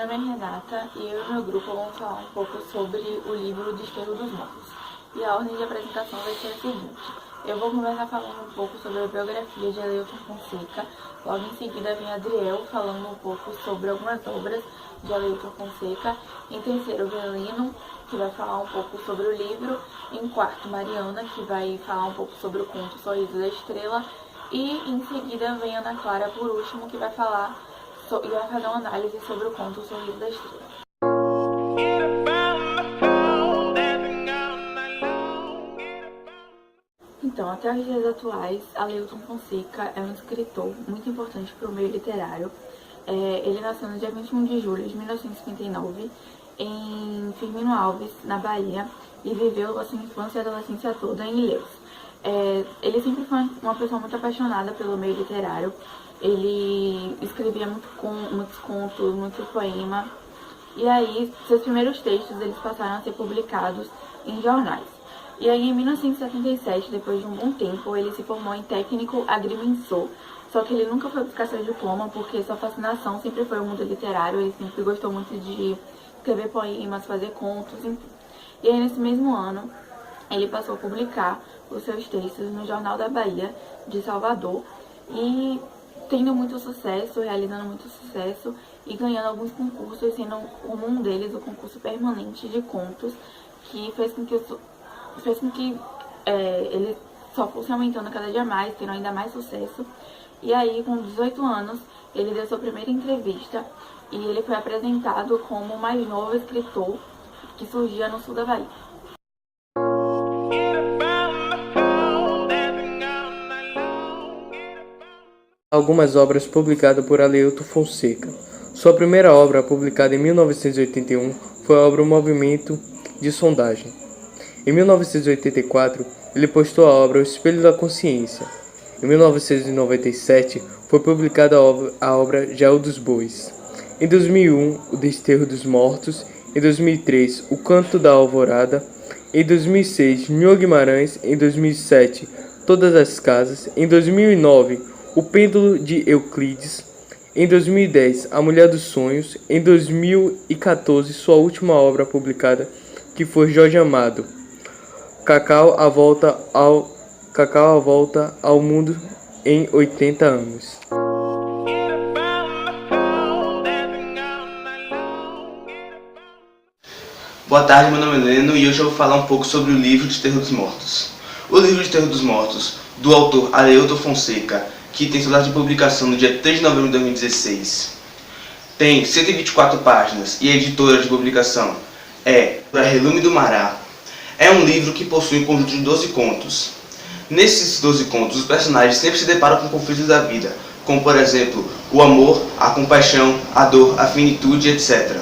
nome é Renata e eu e meu grupo vamos falar um pouco sobre o livro Desterro dos Mortos. E a ordem de apresentação vai ser a seguinte: eu vou começar falando um pouco sobre a biografia de Aleilton Fonseca, logo em seguida vem Adriel falando um pouco sobre algumas obras de Aleilton Fonseca, em terceiro Belino, que vai falar um pouco sobre o livro, em quarto Mariana, que vai falar um pouco sobre o conto Sorriso da Estrela, e em seguida vem Ana Clara por último, que vai falar e vai fazer uma análise sobre o conto O Sorriso da Estrela. Então, até os dias atuais, Aleilton Fonseca é um escritor muito importante para o meio literário. Ele nasceu no dia 21 de julho de 1959, em Firmino Alves, na Bahia, e viveu a sua infância e adolescência toda em Ilhéus. Ele sempre foi uma pessoa muito apaixonada pelo meio literário. Ele escrevia muitos contos, muito poema. E aí, seus primeiros textos eles passaram a ser publicados em jornais. E aí, em 1977, depois de um bom tempo, ele se formou em técnico agrimensor. Só que ele nunca foi buscar seu diploma, porque sua fascinação sempre foi o mundo literário. Ele sempre gostou muito de escrever poemas, fazer contos, enfim. E aí, nesse mesmo ano, ele passou a publicar os seus textos no Jornal da Bahia, de Salvador, e tendo muito sucesso, realizando muito sucesso e ganhando alguns concursos, sendo como um deles o concurso permanente de contos, que fez com que ele só fosse aumentando cada dia mais, tendo ainda mais sucesso. E aí, com 18 anos, ele deu sua primeira entrevista e ele foi apresentado como o mais novo escritor que surgia no sul da Bahia. Algumas obras publicadas por Aleilton Fonseca. Sua primeira obra, publicada em 1981, foi a obra O Movimento de Sondagem. Em 1984, ele postou a obra O Espelho da Consciência. Em 1997, foi publicada a obra Jaú dos Bois. Em 2001, O Desterro dos Mortos. Em 2003, O Canto da Alvorada. Em 2006, Nhoa Guimarães. Em 2007, Todas as Casas. Em 2009, O Pêndulo de Euclides. Em 2010, A Mulher dos Sonhos. Em 2014, sua última obra publicada, que foi Jorge Amado, Cacau a Volta ao Mundo em 80 anos. Boa tarde, meu nome é Leno e hoje eu vou falar um pouco sobre o livro Desterro dos Mortos. O livro Desterro dos Mortos, do autor Aleilton Fonseca, que tem sua data de publicação no dia 3 de novembro de 2016. Tem 124 páginas e a editora de publicação é a Relume do Mará. É um livro que possui um conjunto de 12 contos. Nesses 12 contos, os personagens sempre se deparam com conflitos da vida, como por exemplo, o amor, a compaixão, a dor, a finitude, etc.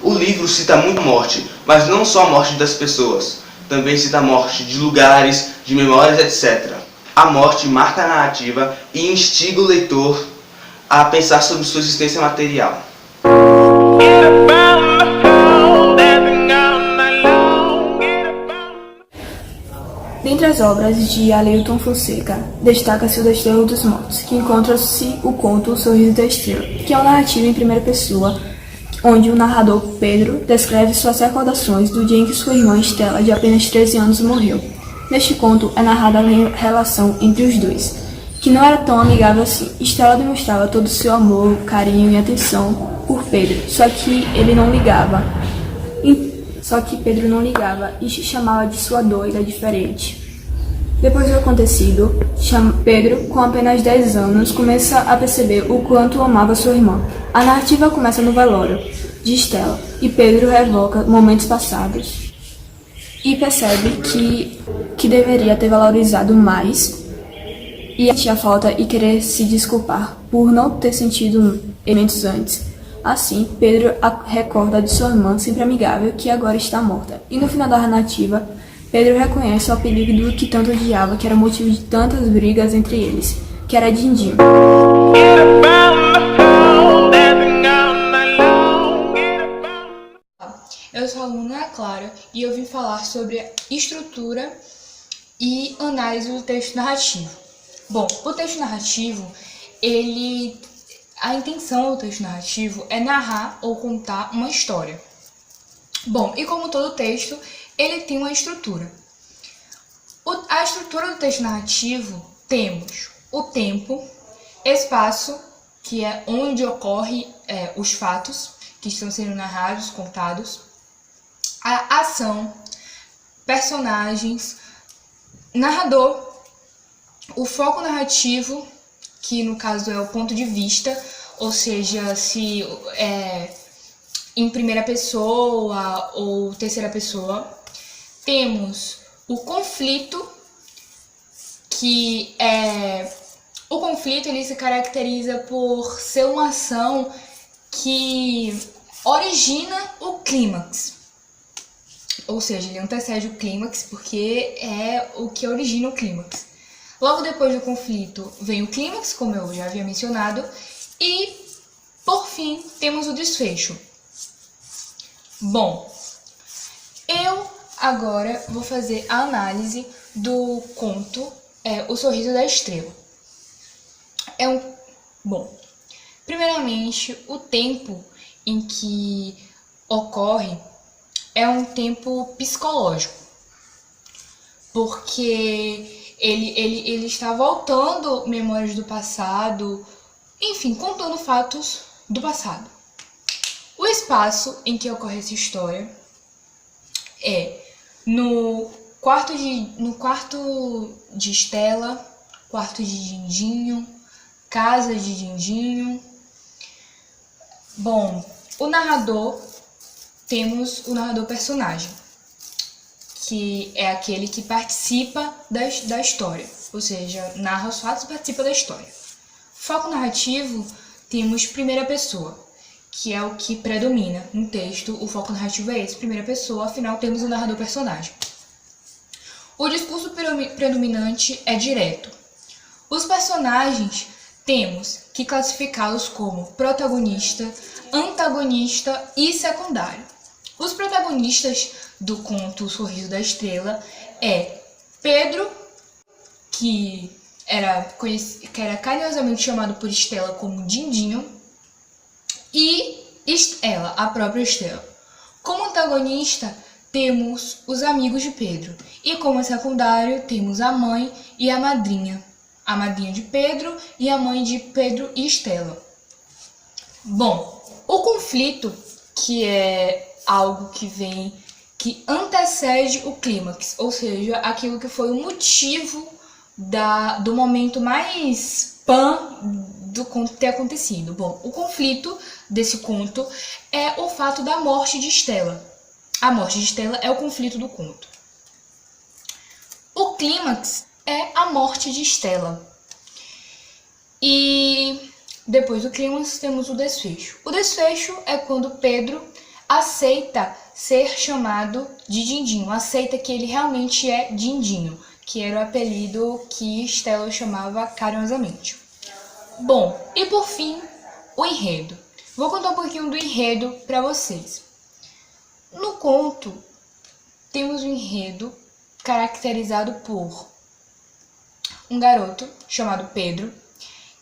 O livro cita muito a morte, mas não só a morte das pessoas, também cita a morte de lugares, de memórias, etc. A morte marca a narrativa e instiga o leitor a pensar sobre sua existência material. Dentre as obras de Aleilton Fonseca, destaca-se O Desterro dos Mortos, que encontra-se o conto O Sorriso da Estrela, que é uma narrativa em primeira pessoa, onde o narrador Pedro descreve suas recordações do dia em que sua irmã Estela, de apenas 13 anos, morreu. Neste conto é narrada a relação entre os dois, que não era tão amigável assim. Estela demonstrava todo o seu amor, carinho e atenção por Pedro, só que Pedro não ligava e chamava de sua doida diferente. Depois do acontecido, Pedro, com apenas 10 anos, começa a perceber o quanto amava sua irmã. A narrativa começa no velório de Estela e Pedro revoca momentos passados e percebe que deveria ter valorizado mais e sentir a falta e querer se desculpar por não ter sentido elementos antes. Assim, Pedro recorda de sua irmã sempre amigável, que agora está morta. E no final da narrativa, Pedro reconhece o apelido que tanto odiava, que era motivo de tantas brigas entre eles, que era Dindim. Eu sou a aluna Ana Clara e eu vim falar sobre a estrutura e análise do texto narrativo. Bom, o texto narrativo, ele a intenção do texto narrativo é narrar ou contar uma história. Bom, e como todo texto, ele tem uma estrutura. A estrutura do texto narrativo, temos o tempo, espaço, que é onde ocorrem os fatos que estão sendo narrados, contados, a ação, personagens, narrador, o foco narrativo, que no caso é o ponto de vista, ou seja, se é em primeira pessoa ou terceira pessoa. Temos o conflito, que é... O conflito, ele se caracteriza por ser uma ação que origina o clímax. Ou seja, ele antecede o clímax porque é o que origina o clímax. Logo depois do conflito vem o clímax, como eu já havia mencionado, e, por fim, temos o desfecho. Bom, eu agora vou fazer a análise do conto O Sorriso da Estrela. Bom, primeiramente, o tempo em que ocorre é um tempo psicológico, porque ele está voltando memórias do passado, enfim, contando fatos do passado. O espaço em que ocorre essa história é no quarto de Estela, quarto de Dindinho, casa de Dindinho. Bom, temos o narrador personagem, que é aquele que participa da história, ou seja, narra os fatos e participa da história. Foco narrativo, temos primeira pessoa, que é o que predomina no texto. O foco narrativo é esse, primeira pessoa, afinal temos o narrador personagem. O discurso predominante é direto. Os personagens temos que classificá-los como protagonista, antagonista e secundário. Os protagonistas do conto O Sorriso da Estrela é Pedro, que era carinhosamente chamado por Estela como Dindinho, e Estela, a própria Estela. Como antagonista, temos os amigos de Pedro, e como secundário, temos a mãe e a madrinha de Pedro e a mãe de Pedro e Estela. Bom, o conflito, que é algo que antecede o clímax, ou seja, aquilo que foi o motivo do momento mais do conto ter acontecido. Bom, o conflito desse conto é o fato da morte de Estela. A morte de Estela é o conflito do conto. O clímax é a morte de Estela. E depois do clímax temos o desfecho. O desfecho é quando Pedro aceita ser chamado de Dindinho, aceita que ele realmente é Dindinho, que era o apelido que Estela chamava carinhosamente. Bom, e por fim, o enredo. Vou contar um pouquinho do enredo para vocês. No conto, temos um enredo caracterizado por um garoto chamado Pedro,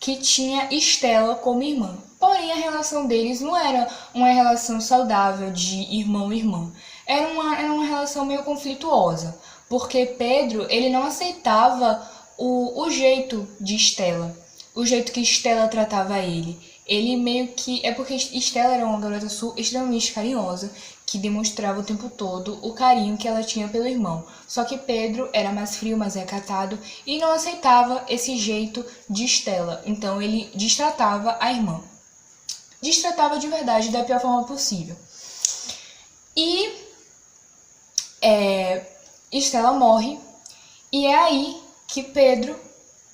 que tinha Estela como irmã. Porém, a relação deles não era uma relação saudável de irmão e irmã. Era uma relação meio conflituosa, porque Pedro, ele não aceitava o jeito de Estela, o jeito que Estela tratava ele. Ele meio que... É porque Estela era uma garota extremamente carinhosa, que demonstrava o tempo todo o carinho que ela tinha pelo irmão. Só que Pedro era mais frio, mais recatado e não aceitava esse jeito de Estela. Então ele destratava a irmã. Destratava de verdade da pior forma possível. E Estela morre, e é aí que Pedro,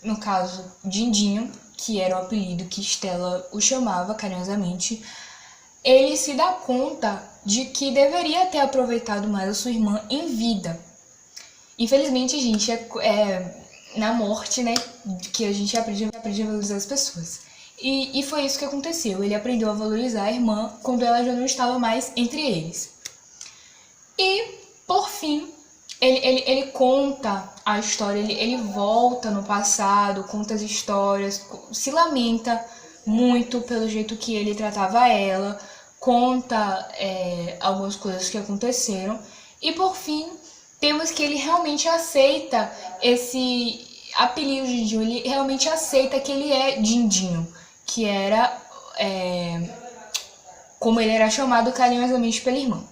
no caso Dindinho, que era o apelido que Estela o chamava carinhosamente, ele se dá conta de que deveria ter aproveitado mais a sua irmã em vida. Infelizmente, a gente na morte, né, que a gente aprende a valorizar as pessoas. E foi isso que aconteceu. Ele aprendeu a valorizar a irmã quando ela já não estava mais entre eles. E, por fim, ele conta a história, ele volta no passado, conta as histórias, se lamenta muito pelo jeito que ele tratava ela, conta algumas coisas que aconteceram. E por fim, temos que ele realmente aceita esse apelido de Dindinho, ele realmente aceita que ele é Dindinho, que era como ele era chamado carinhosamente pela irmã.